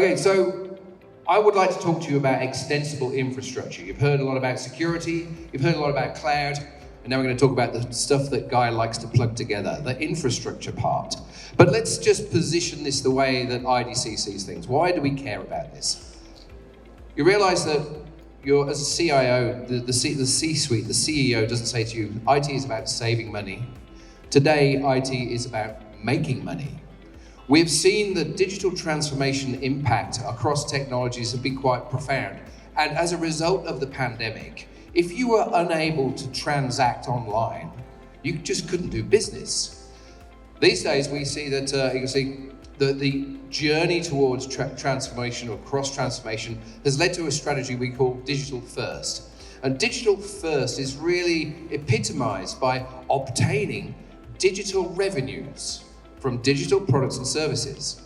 Okay, so I would like to talk to you about extensible infrastructure. You've heard a lot about security, you've heard a lot about cloud, and now we're going to talk about the stuff that Guy likes to plug together, the infrastructure part. But let's just position this the way that IDC sees things. Why do we care about this? You realize that as a CIO, the C-suite, the CEO doesn't say to you, IT is about saving money. Today, IT is about making money. We've seen the digital transformation impact across technologies have been quite profound. And as a result of the pandemic, if you were unable to transact online, you just couldn't do business. These days, we see that you can see the journey towards transformation or cross-transformation has led to a strategy we call digital first. And digital first is really epitomized by obtaining digital revenues from digital products and services.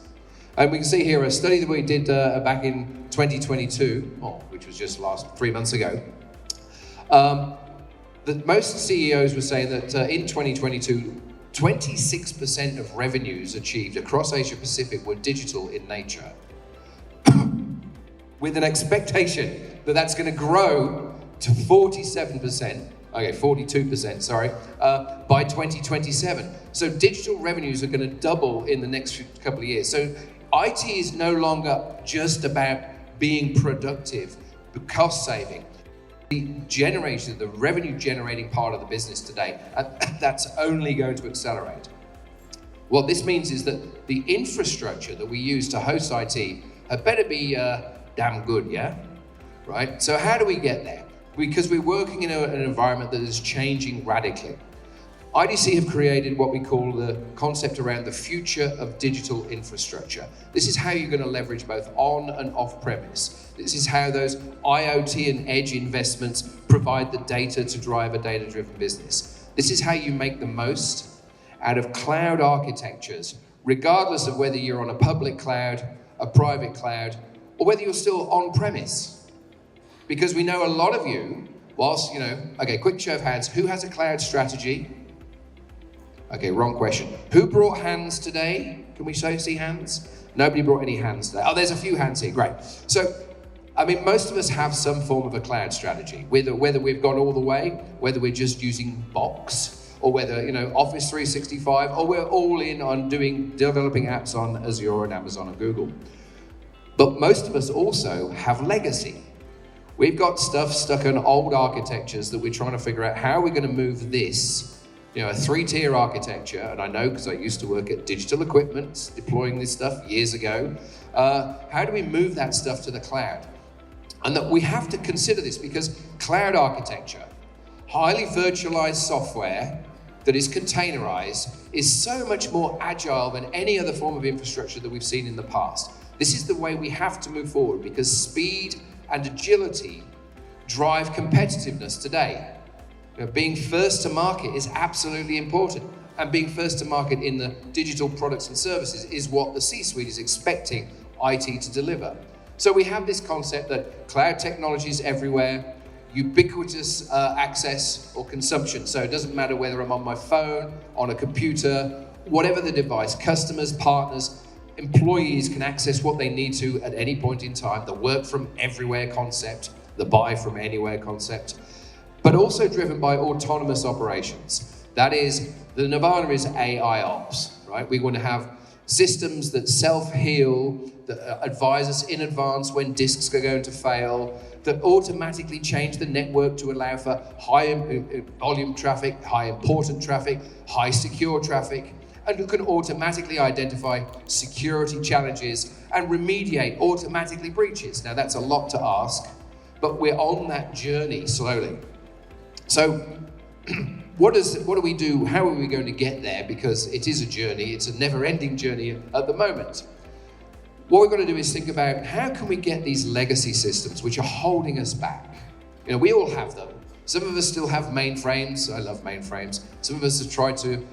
And we can see here a study that we did back in 2022, which was just 3 months ago, that most CEOs were saying that in 2022, 26% of revenues achieved across Asia Pacific were digital in nature, with an expectation that that's going to grow to 42%, sorry, by 2027. So digital revenues are going to double in the next couple of years. So IT is no longer just about being productive, but cost saving. The revenue generating part of the business today, that's only going to accelerate. What this means is that the infrastructure that we use to host IT had better be damn good, yeah? Right? So how do we get there? Because we're working in an environment that is changing radically. IDC have created what we call the concept around the future of digital infrastructure. This is how you're going to leverage both on and off premise. This is how those IoT and edge investments provide the data to drive a data-driven business. This is how you make the most out of cloud architectures, regardless of whether you're on a public cloud, a private cloud, or whether you're still on premise. Because we know a lot of you, whilst, okay, quick show of hands, who has a cloud strategy? Okay, wrong question. Who brought hands today? Can we see hands? Nobody brought any hands today. Oh, there's a few hands here, great. So, most of us have some form of a cloud strategy, whether we've gone all the way, whether we're just using Box, or whether, Office 365, or we're all in on developing apps on Azure and Amazon and Google. But most of us also have legacy. We've got stuff stuck on old architectures that we're trying to figure out how we're going to move this, a 3-tier architecture, and I know because I used to work at Digital Equipment, deploying this stuff years ago. How do we move that stuff to the cloud? And that we have to consider this because cloud architecture, highly virtualized software that is containerized, is so much more agile than any other form of infrastructure that we've seen in the past. This is the way we have to move forward because speed and agility drive competitiveness today. Being first to market is absolutely important, and being first to market in the digital products and services is what the C-suite is expecting IT to deliver. So we have this concept that cloud technology is everywhere, ubiquitous access or consumption. So it doesn't matter whether I'm on my phone, on a computer, whatever the device, customers, partners, employees can access what they need to at any point in time, the work from everywhere concept, the buy from anywhere concept, but also driven by autonomous operations. That is, the nirvana is AI ops, right? We want to have systems that self-heal, that advise us in advance when disks are going to fail, that automatically change the network to allow for high volume traffic, high important traffic, high secure traffic, and who can automatically identify security challenges and remediate automatically breaches. Now that's a lot to ask, but we're on that journey slowly. So what do we do? How are we going to get there? Because it is a journey, it's a never-ending journey at the moment. What we're going to do is think about how can we get these legacy systems which are holding us back? We all have them. Some of us still have mainframes. I love mainframes. Some of us have tried to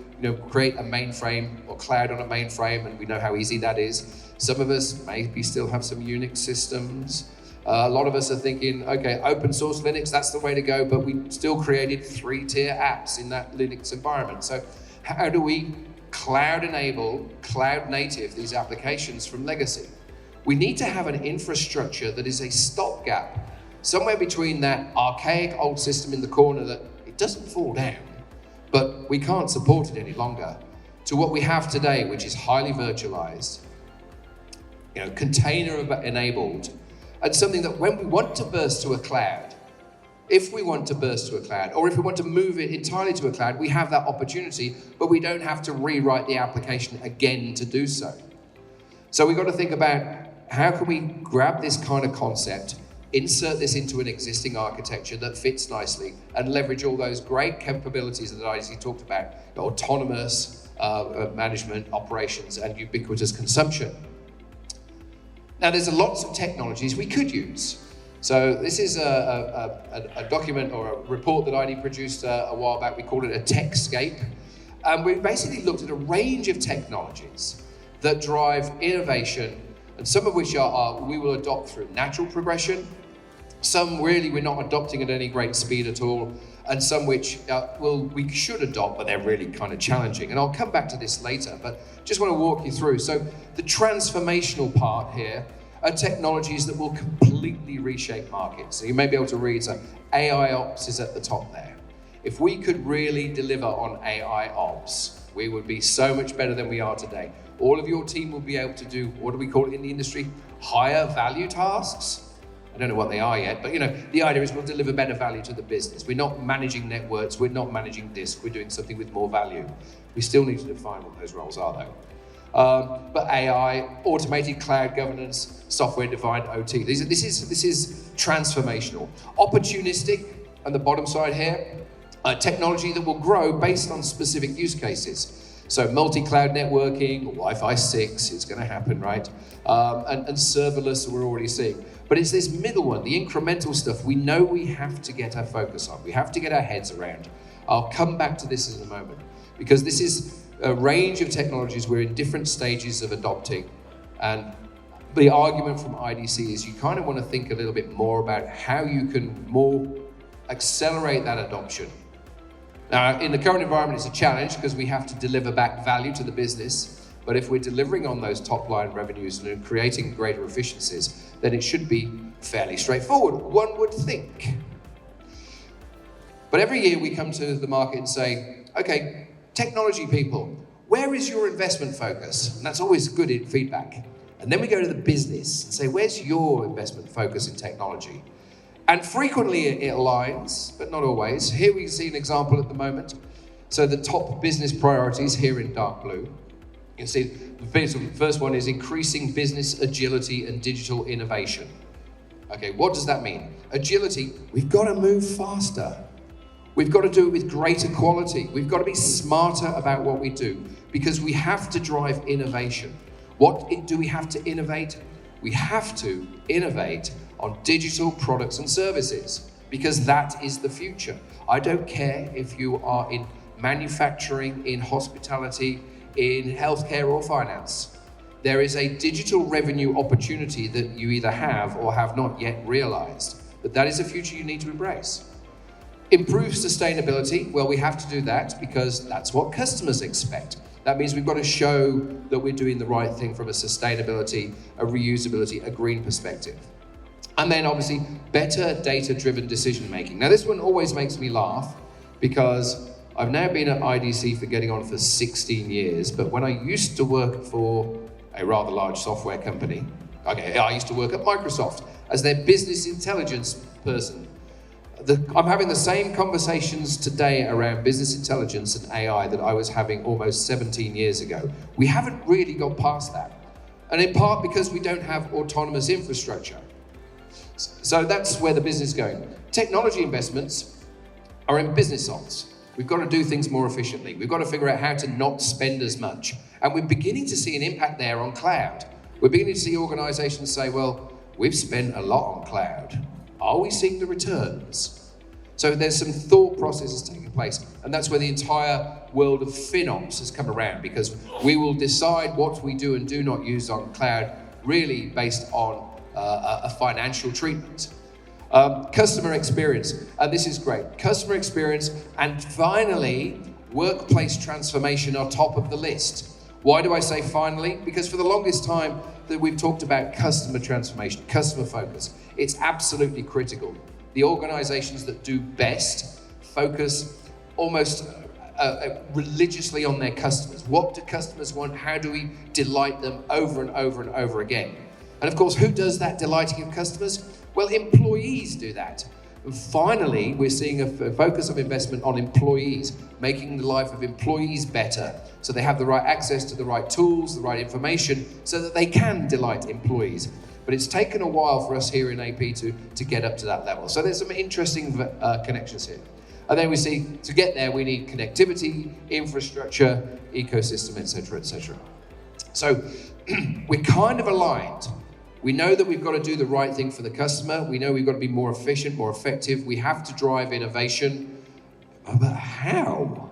create a mainframe or cloud on a mainframe, and we know how easy that is. Some of us maybe still have some Unix systems. A lot of us are thinking, okay, open source Linux, that's the way to go, but we still created 3-tier apps in that Linux environment. So how do we cloud enable, cloud native these applications from legacy? We need to have an infrastructure that is a stopgap, somewhere between that archaic old system in the corner that it doesn't fall down, but we can't support it any longer, to what we have today, which is highly virtualized, container enabled, and something that when we want to burst to a cloud, if we want to burst to a cloud, or if we want to move it entirely to a cloud, we have that opportunity, but we don't have to rewrite the application again to do so. So we've got to think about how can we grab this kind of concept, insert this into an existing architecture that fits nicely, and leverage all those great capabilities that IDC talked about, autonomous management, operations, and ubiquitous consumption. Now, there's lots of technologies we could use. So this is a document or a report that ID produced a while back. We called it a techscape. And we basically looked at a range of technologies that drive innovation, and some of which we will adopt through natural progression. Some really we're not adopting at any great speed at all, and some which we should adopt, but they're really kind of challenging. And I'll come back to this later, but just want to walk you through. So the transformational part here are technologies that will completely reshape markets. So you may be able to read, so AI ops is at the top there. If we could really deliver on AI ops, we would be so much better than we are today. All of your team will be able to do, what do we call it in the industry? Higher value tasks. I don't know what they are yet, but the idea is we'll deliver better value to the business. We're not managing networks, we're not managing disk, we're doing something with more value. We still need to define what those roles are though. But AI, automated cloud governance, software-defined OT. This is transformational. Opportunistic, on the bottom side here, technology that will grow based on specific use cases. So multi-cloud networking, Wi-Fi 6 is going to happen, right? And serverless we're already seeing. But it's this middle one, the incremental stuff, we know we have to get our focus on. We have to get our heads around. I'll come back to this in a moment, because this is a range of technologies we're in different stages of adopting. And the argument from IDC is you kind of want to think a little bit more about how you can more accelerate that adoption. Now, in the current environment, it's a challenge because we have to deliver back value to the business. But if we're delivering on those top line revenues and creating greater efficiencies, then it should be fairly straightforward, one would think. But every year we come to the market and say, okay, technology people, where is your investment focus? And that's always good feedback. And then we go to the business and say, where's your investment focus in technology? And frequently it aligns, but not always. Here we see an example at the moment. So the top business priorities here in dark blue. You can see the first one is increasing business agility and digital innovation. Okay, what does that mean? Agility, we've got to move faster. We've got to do it with greater quality. We've got to be smarter about what we do because we have to drive innovation. What do we have to innovate? We have to innovate on digital products and services because that is the future. I don't care if you are in manufacturing, in hospitality, in healthcare or finance. There is a digital revenue opportunity that you either have or have not yet realized, but that is a future you need to embrace. Improve sustainability, well, we have to do that because that's what customers expect. That means we've got to show that we're doing the right thing from a sustainability, a reusability, a green perspective. And then obviously, better data-driven decision-making. Now this one always makes me laugh because I've now been at IDC for getting on for 16 years, but when I used to work for a rather large software company, I used to work at Microsoft as their business intelligence person. I'm having the same conversations today around business intelligence and AI that I was having almost 17 years ago. We haven't really got past that. And in part because we don't have autonomous infrastructure. So that's where the business is going. Technology investments are in business ops. We've got to do things more efficiently. We've got to figure out how to not spend as much. And we're beginning to see an impact there on cloud. We're beginning to see organizations say, well, we've spent a lot on cloud. Are we seeing the returns? So there's some thought processes taking place. And that's where the entire world of FinOps has come around because we will decide what we do and do not use on cloud really based on a financial treatment. Customer experience, and this is great. Customer experience, and finally, workplace transformation are top of the list. Why do I say finally? Because for the longest time that we've talked about customer transformation, customer focus, it's absolutely critical. The organizations that do best focus almost religiously on their customers. What do customers want? How do we delight them over and over and over again? And of course, who does that delighting of customers? Well, employees do that. And finally, we're seeing a focus of investment on employees, making the life of employees better, so they have the right access to the right tools, the right information, so that they can delight employees. But it's taken a while for us here in AP to get up to that level. So there's some interesting connections here. And then we see, to get there, we need connectivity, infrastructure, ecosystem, etc., etc. So we're kind of aligned. We know that we've got to do the right thing for the customer. We know we've got to be more efficient, more effective. We have to drive innovation. But how?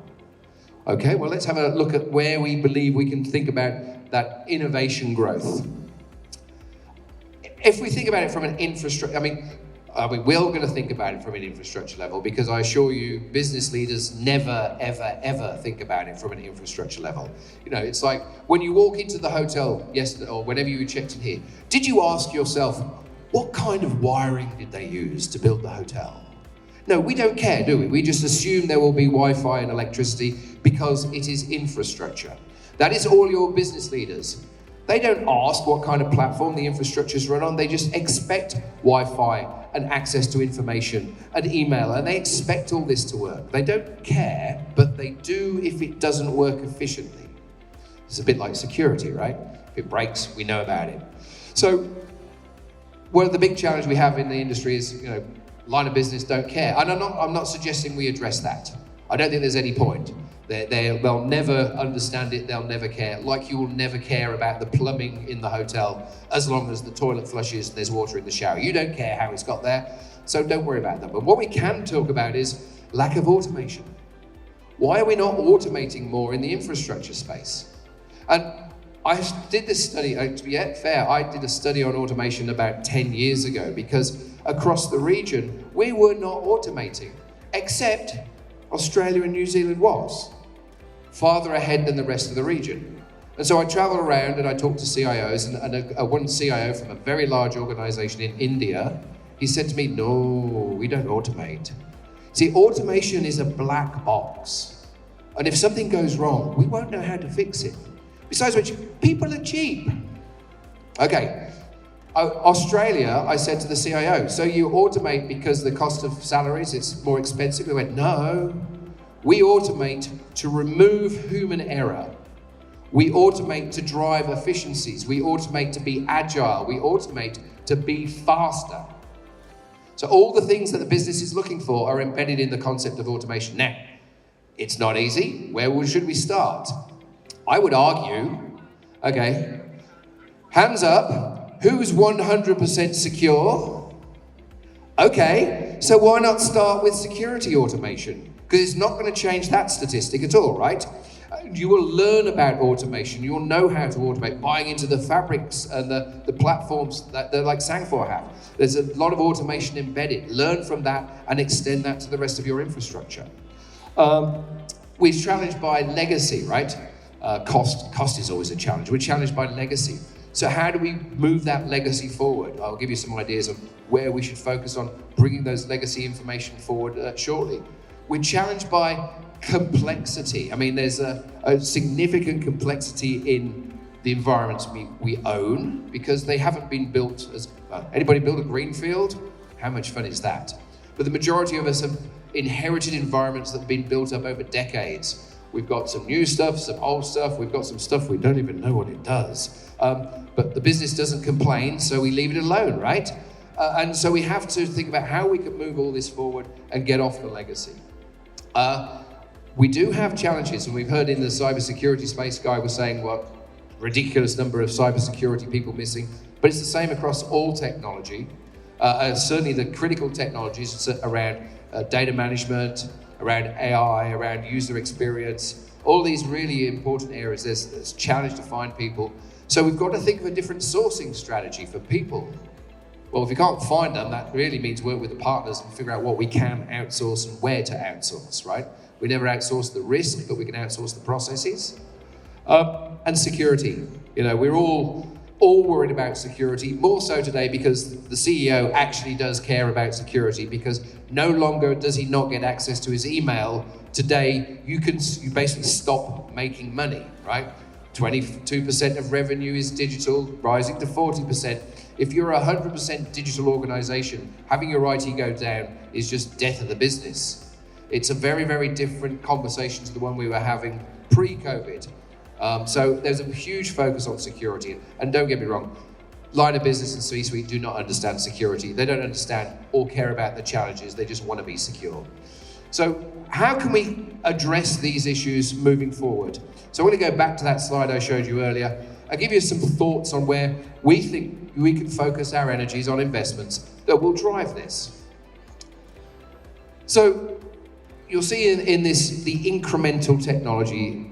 Okay, well, let's have a look at where we believe we can think about that innovation growth. If we think about it from an infrastructure, we're going to think about it from an infrastructure level, because I assure you, business leaders never, ever, ever think about it from an infrastructure level. You know, it's like when you walk into the hotel yesterday, or whenever you checked in here, did you ask yourself, what kind of wiring did they use to build the hotel? No, we don't care, do we? We just assume there will be Wi-Fi and electricity because it is infrastructure. That is all your business leaders. They don't ask what kind of platform the infrastructure is run on. They just expect Wi-Fi and access to information and email, and they expect all this to work. They don't care, but they do if it doesn't work efficiently. It's a bit like security, right? If it breaks, we know about it. So, one of the big challenges we have in the industry is, you know, line of business don't care. And I'm not suggesting we address that. I don't think there's any point. They'll never understand it, they'll never care. Like you will never care about the plumbing in the hotel as long as the toilet flushes and there's water in the shower. You don't care how it's got there, so don't worry about that. But what we can talk about is lack of automation. Why are we not automating more in the infrastructure space? And I did this study, to be fair, I did a study on automation about 10 years ago, because across the region, we were not automating, except Australia and New Zealand was farther ahead than the rest of the region. And so I traveled around and I talked to CIOs, and one CIO from a very large organization in India, he said to me, no, we don't automate. See, automation is a black box. And if something goes wrong, we won't know how to fix it. Besides which, people are cheap. Okay, Australia, I said to the CIO, so you automate because the cost of salaries, it's more expensive? They went, no, we automate to remove human error. We automate to drive efficiencies. We automate to be agile. We automate to be faster. So all the things that the business is looking for are embedded in the concept of automation. Now, it's not easy. Where should we start? I would argue, okay, hands up, who's 100% secure? Okay, so why not start with security automation? Because it's not going to change that statistic at all, right? You will learn about automation. You'll know how to automate, buying into the fabrics and the platforms that like Sangfor have. There's a lot of automation embedded. Learn from that and extend that to the rest of your infrastructure. We're challenged by legacy, right? Cost is always a challenge. We're challenged by legacy. So how do we move that legacy forward? I'll give you some ideas of where we should focus on bringing those legacy information forward shortly. We're challenged by complexity. I mean, there's a significant complexity in the environments we own, because they haven't been built as... anybody build a greenfield? How much fun is that? But the majority of us have inherited environments that have been built up over decades. We've got some new stuff, some old stuff, we've got some stuff we don't even know what it does. But the business doesn't complain, so we leave it alone, right? And so we have to think about how we can move all this forward and get off the legacy. We do have challenges, and we've heard in the cybersecurity space, Guy was saying, well, ridiculous number of cybersecurity people missing, but it's the same across all technology. Certainly the critical technologies around data management, around AI, around user experience, all these really important areas. There's a challenge to find people. So we've got to think of a different sourcing strategy for people. Well, if we can't find them, that really means work with the partners and figure out what we can outsource and where to outsource, right? We never outsource the risk, but we can outsource the processes. And security. You know, we're all worried about security, more so today because the CEO actually does care about security, because no longer does he not get access to his email. Today, you basically stop making money, right? 22% of revenue is digital, rising to 40%. If you're a 100% digital organization, having your IT go down is just death of the business. It's a very, very different conversation to the one we were having pre-COVID. So there's a huge focus on security. And don't get me wrong, line of business and C-suite do not understand security. They don't understand or care about the challenges. They just want to be secure. So how can we address these issues moving forward? So I want to go back to that slide I showed you earlier. I'll give you some thoughts on where we think we can focus our energies on investments that will drive this. So you'll see in this, the incremental technology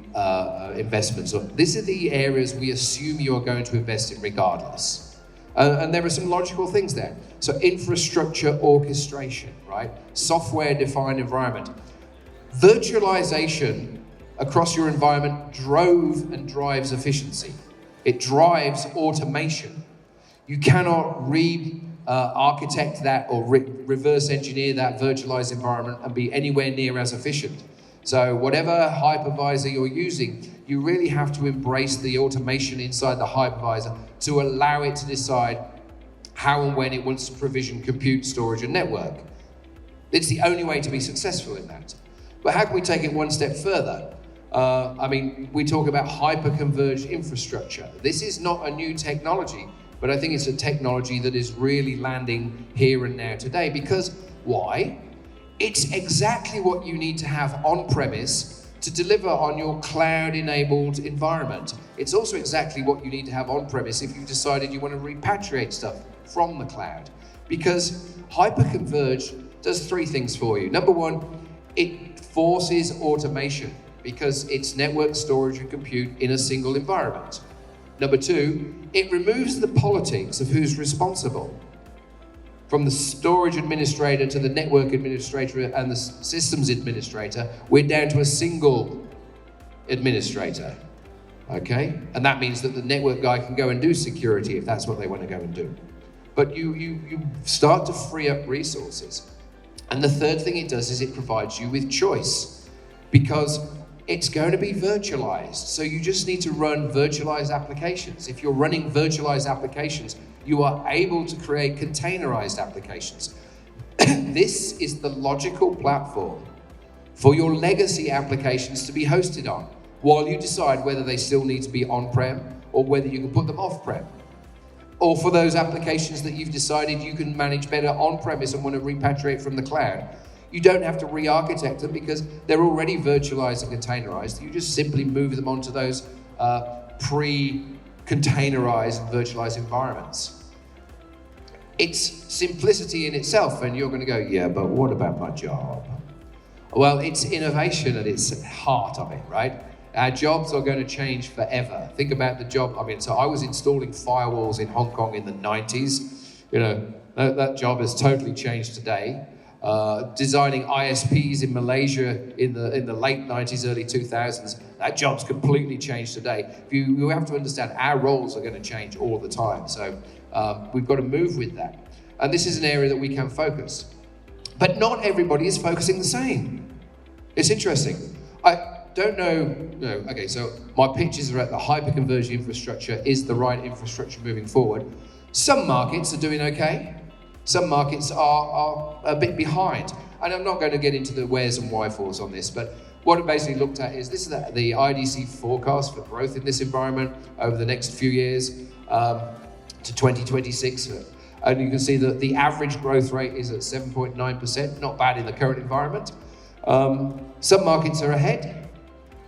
investments. These are the areas we assume you're going to invest in regardless. And there are some logical things there. So infrastructure orchestration, right? Software-defined environment. Virtualization across your environment drove and drives efficiency. It drives automation. You cannot architect that or reverse engineer that virtualized environment and be anywhere near as efficient. So whatever hypervisor you're using, you really have to embrace the automation inside the hypervisor to allow it to decide how and when it wants to provision compute, storage, and network. It's the only way to be successful in that. But how can we take it one step further? I mean, we talk about hyper-converged infrastructure. This is not a new technology, but I think it's a technology that is really landing here and now today. Because why? It's exactly what you need to have on-premise to deliver on your cloud-enabled environment. It's also exactly what you need to have on-premise if you've decided you want to repatriate stuff from the cloud. Because hyper-converged does three things for you. Number one, it forces automation because it's network, storage, and compute in a single environment. Number two, it removes the politics of who's responsible. From the storage administrator to the network administrator and the systems administrator, we're down to a single administrator, okay? And that means that the network guy can go and do security if that's what they want to go and do. But you start to free up resources. And the third thing it does is it provides you with choice, because it's going to be virtualized. So you just need to run virtualized applications. If you're running virtualized applications, you are able to create containerized applications. This is the logical platform for your legacy applications to be hosted on, while you decide whether they still need to be on-prem or whether you can put them off-prem. Or for those applications that you've decided you can manage better on-premise and want to repatriate from the cloud, you don't have to re-architect them because they're already virtualized and containerized. You just simply move them onto those pre-containerized and virtualized environments. It's simplicity in itself, and you're going to go, yeah, but what about my job? Well, it's innovation at its heart of it, right? Our jobs are going to change forever. Think about the job. I mean, so I was installing firewalls in Hong Kong in the 90s. You know, that job has totally changed today. Designing ISPs in Malaysia in the late 90s, early 2000s, that job's completely changed today. You have to understand our roles are going to change all the time. So we've got to move with that. And this is an area that we can focus. But not everybody is focusing the same. It's interesting. I don't know, okay, so my pitches are at the hyper-converged infrastructure is the right infrastructure moving forward. Some markets are doing okay. Some markets are a bit behind. And I'm not going to get into the wheres and wherefores on this, but what I basically looked at is this is the IDC forecast for growth in this environment over the next few years to 2026. And you can see that the average growth rate is at 7.9%, not bad in the current environment. Some markets are ahead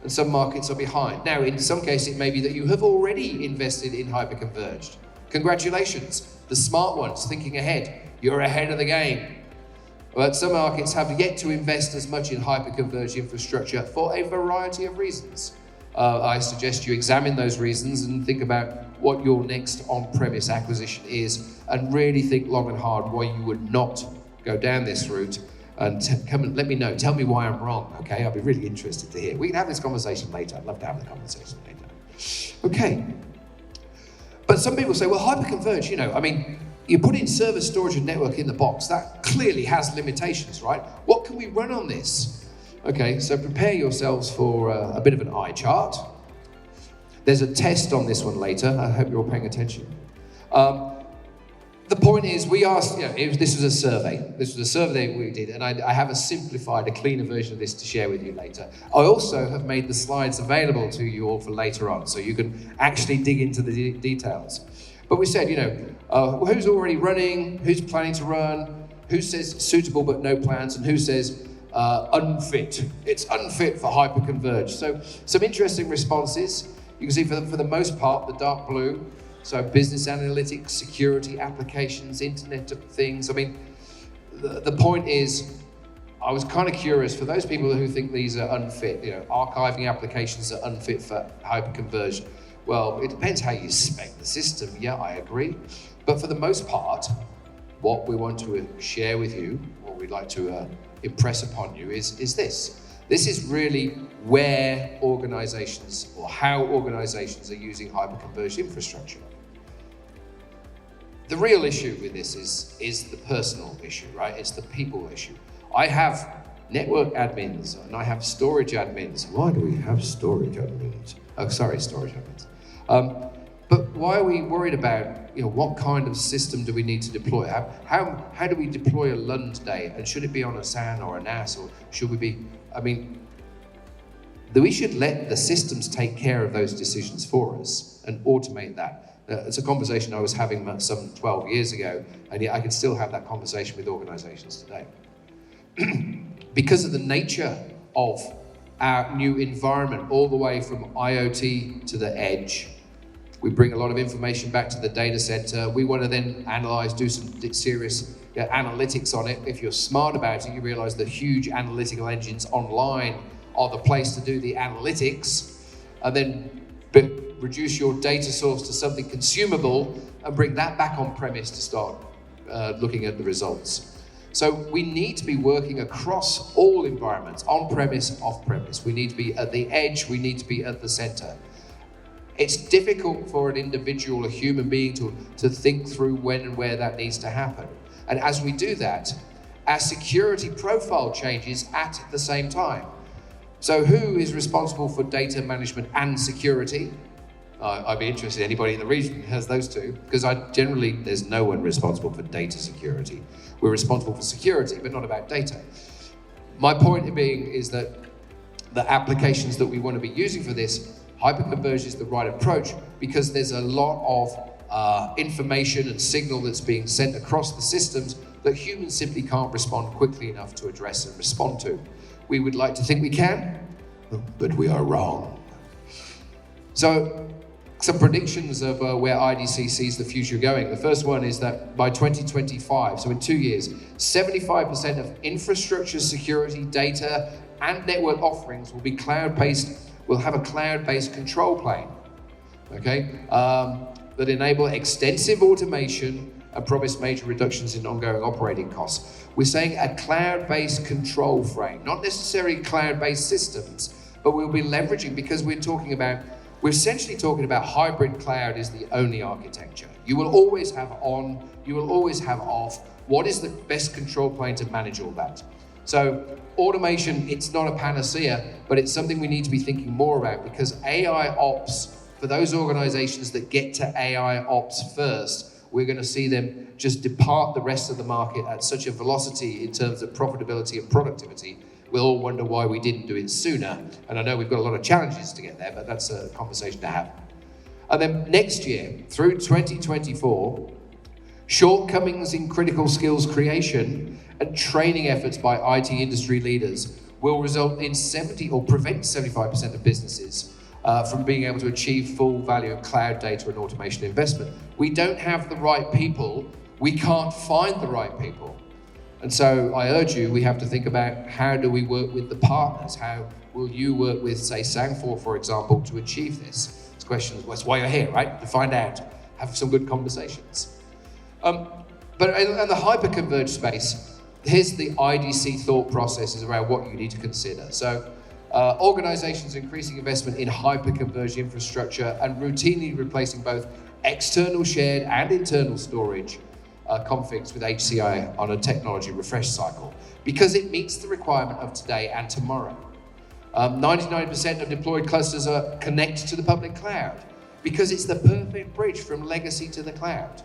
and some markets are behind. Now, in some cases, it may be that you have already invested in hyper-converged. Congratulations, the smart ones thinking ahead. You're ahead of the game. But some markets have yet to invest as much in hyper-converged infrastructure for a variety of reasons. I suggest you examine those reasons and think about what your next on-premise acquisition is, and really think long and hard why you would not go down this route. And come and let me know. Tell me why I'm wrong, okay? I'll be really interested to hear. We can have this conversation later. I'd love to have the conversation later. Okay. But some people say, well, hyperconverged, you put in server, storage, and network in the box. That clearly has limitations, right? What can we run on this? Okay, so prepare yourselves for a bit of an eye chart. There's a test on this one later. I hope you're all paying attention. The point is, we asked, this was a survey. This was a survey we did, and I have a simplified, a cleaner version of this to share with you later. I also have made the slides available to you all for later on, so you can actually dig into the details. But we said, who's already running, who's planning to run, who says suitable but no plans, and who says unfit. It's unfit for hyperconverged. So some interesting responses. You can see for the most part, the dark blue, so business analytics, security applications, Internet of Things. The point is, I was kind of curious, for those people who think these are unfit, archiving applications are unfit for hyperconverged. Well, it depends how you spec the system. Yeah, I agree. But for the most part, what we want to share with you, what we'd like to impress upon you is this. This is really where organizations, or how organizations are using hyperconverged infrastructure. The real issue with this is the personal issue, right? It's the people issue. I have network admins and I have storage admins. Why do we have storage admins? Oh, sorry, storage admins. But why are we worried about, what kind of system do we need to deploy? How do we deploy a Lund day? And should it be on a SAN or a NAS, or should we be, we should let the systems take care of those decisions for us and automate that. It's a conversation I was having some 12 years ago, and yet I can still have that conversation with organizations today. Because of the nature of our new environment, all the way from IoT to the edge, we bring a lot of information back to the data center. We want to then analyze, do some serious analytics on it. If you're smart about it, you realize the huge analytical engines online are the place to do the analytics, and then reduce your data source to something consumable and bring that back on premise to start looking at the results. So we need to be working across all environments, on-premise, off-premise. We need to be at the edge, we need to be at the center. It's difficult for an individual, a human being, to think through when and where that needs to happen. And as we do that, our security profile changes at the same time. So who is responsible for data management and security? I'd be interested, anybody in the region who has those two, because there's no one responsible for data security. We're responsible for security, but not about data. My point being is that the applications that we want to be using for this, hyperconverged is the right approach, because there's a lot of information and signal that's being sent across the systems that humans simply can't respond quickly enough to address and respond to. We would like to think we can, but we are wrong. So, some predictions of where IDC sees the future going. The first one is that by 2025, so in 2 years, 75% of infrastructure, security, data, and network offerings will be cloud-based, will have a cloud-based control plane, okay, that enable extensive automation and promise major reductions in ongoing operating costs. We're saying a cloud-based control frame, not necessarily cloud-based systems, but we'll be leveraging, because we're essentially talking about hybrid cloud is the only architecture. You will always have on, you will always have off. What is the best control plane to manage all that? So automation, it's not a panacea, but it's something we need to be thinking more about, because AI ops, for those organizations that get to AI ops first, we're going to see them just depart the rest of the market at such a velocity in terms of profitability and productivity. We'll all wonder why we didn't do it sooner. And I know we've got a lot of challenges to get there, but that's a conversation to have. And then next year, through 2024, shortcomings in critical skills creation and training efforts by IT industry leaders will result in prevent 75% of businesses from being able to achieve full value of cloud data and automation investment. We don't have the right people. We can't find the right people. And so I urge you, we have to think about, how do we work with the partners? How will you work with, say, Sangfor, for example, to achieve this? It's questions, that's why you're here, right? To find out, have some good conversations. But in the hyperconverged space, here's the IDC thought processes around what you need to consider. So Organizations increasing investment in hyper-converged infrastructure and routinely replacing both external shared and internal storage configs with HCI on a technology refresh cycle because it meets the requirement of today and tomorrow. 99% of deployed clusters are connected to the public cloud because it's the perfect bridge from legacy to the cloud.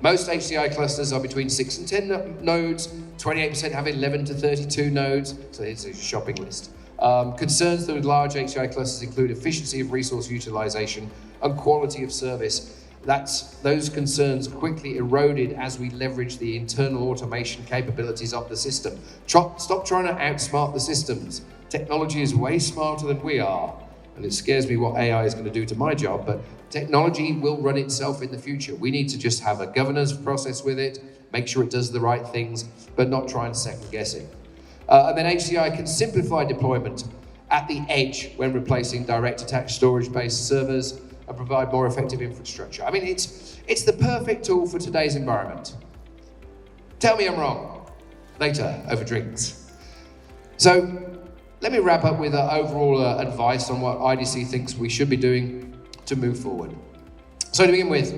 Most HCI clusters are between 6 and 10 nodes, 28% have 11 to 32 nodes, so it's a shopping list. Concerns with large HCI clusters include efficiency of resource utilization and quality of service. Those concerns quickly eroded as we leverage the internal automation capabilities of the system. Stop trying to outsmart the systems. Technology is way smarter than we are. And it scares me what AI is going to do to my job, but technology will run itself in the future. We need to just have a governance process with it, make sure it does the right things, but not try and second guess it. And then HCI can simplify deployment at the edge when replacing direct attached storage-based servers and provide more effective infrastructure. I mean, it's the perfect tool for today's environment. Tell me I'm wrong. Later, over drinks. So let me wrap up with overall advice on what IDC thinks we should be doing to move forward. So to begin with,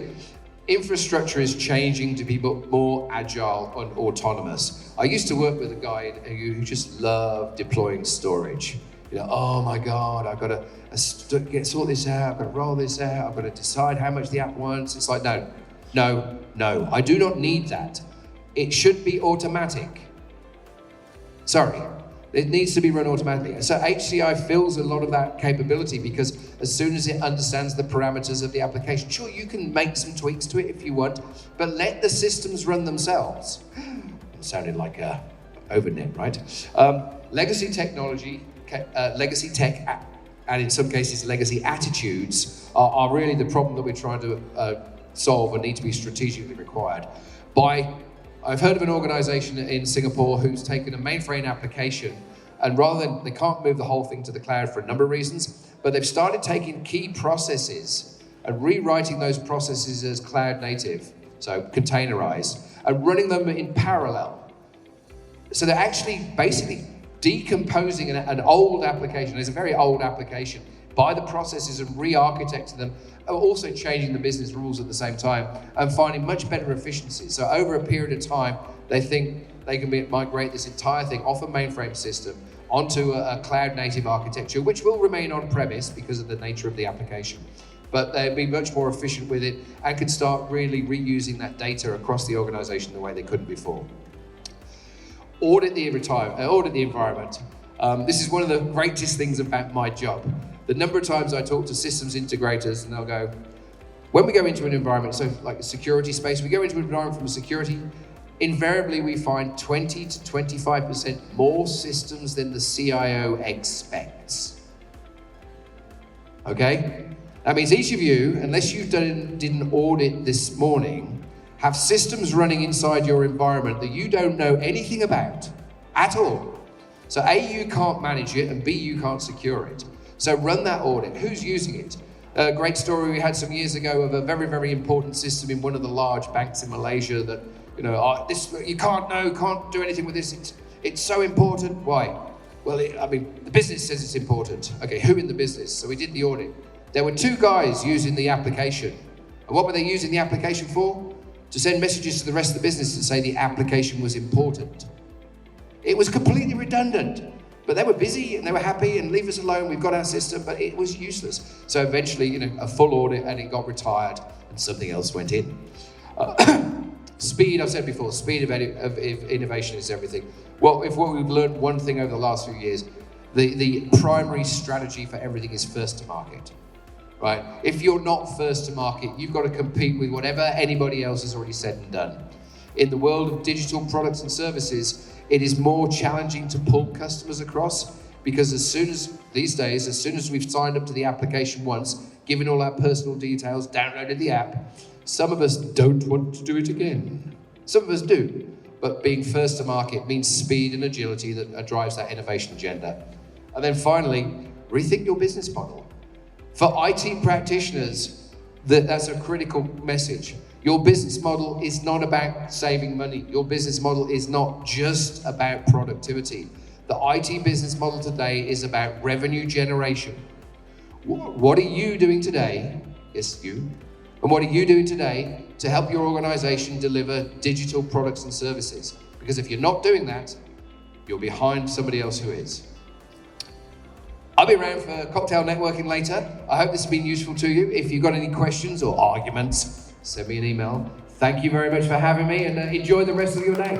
infrastructure is changing to be more agile and autonomous. I used to work with a guy who just loved deploying storage. You know, oh my God, I've got to sort this out, I've got to roll this out, I've got to decide how much the app wants. It's like, no, I do not need that. It should be automatic. Sorry, it needs to be run automatically. So HCI fills a lot of that capability because as soon as it understands the parameters of the application, sure, you can make some tweaks to it if you want, but let the systems run themselves. It sounded like overnet, right? Legacy technology, legacy tech, and in some cases legacy attitudes are really the problem that we're trying to solve and need to be strategically required. I've heard of an organization in Singapore who's taken a mainframe application and rather than, they can't move the whole thing to the cloud for a number of reasons, but they've started taking key processes and rewriting those processes as cloud native, so containerized, and running them in parallel. So they're actually basically decomposing an old application, it's a very old application, by the processes and re-architecting them, also changing the business rules at the same time and finding much better efficiencies. So over a period of time, they think they can migrate this entire thing off a mainframe system onto a cloud native architecture, which will remain on premise because of the nature of the application. But they'll be much more efficient with it and can start really reusing that data across the organization the way they couldn't before. Audit the environment. This is one of the greatest things about my job. The number of times I talk to systems integrators and they'll go, when we go into an environment, so like a security space, we go into an environment from security, invariably we find 20 to 25% more systems than the CIO expects. Okay? That means each of you, unless you did an audit this morning, have systems running inside your environment that you don't know anything about at all. So A, you can't manage it, and B, you can't secure it. So run that audit. Who's using it? A great story we had some years ago of a very, very important system in one of the large banks in Malaysia that, you know, you can't do anything with this. It's so important. Why? Well, the business says it's important. Okay, who in the business? So we did the audit. There were 2 guys using the application. And what were they using the application for? To send messages to the rest of the business to say the application was important. It was completely redundant. But they were busy and they were happy and leave us alone, we've got our system, but it was useless. So eventually, you know, a full audit and it got retired and something else went in. Speed, I've said before, speed of innovation is everything. Well, if what we've learned one thing over the last few years, the primary strategy for everything is first to market, right? If you're not first to market, you've got to compete with whatever anybody else has already said and done. In the world of digital products and services, it is more challenging to pull customers across because these days, as soon as we've signed up to the application once, given all our personal details, downloaded the app, some of us don't want to do it again. Some of us do, but being first to market means speed and agility that drives that innovation agenda. And then finally, rethink your business model. For IT practitioners, that's a critical message. Your business model is not about saving money. Your business model is not just about productivity. the IT business model today is about revenue generation. What are you doing today? Yes, you. And what are you doing today to help your organization deliver digital products and services? Because if you're not doing that, you're behind somebody else who is. I'll be around for cocktail networking later. I hope this has been useful to you. If you've got any questions or arguments, send me an email. Thank you very much for having me, and enjoy the rest of your day.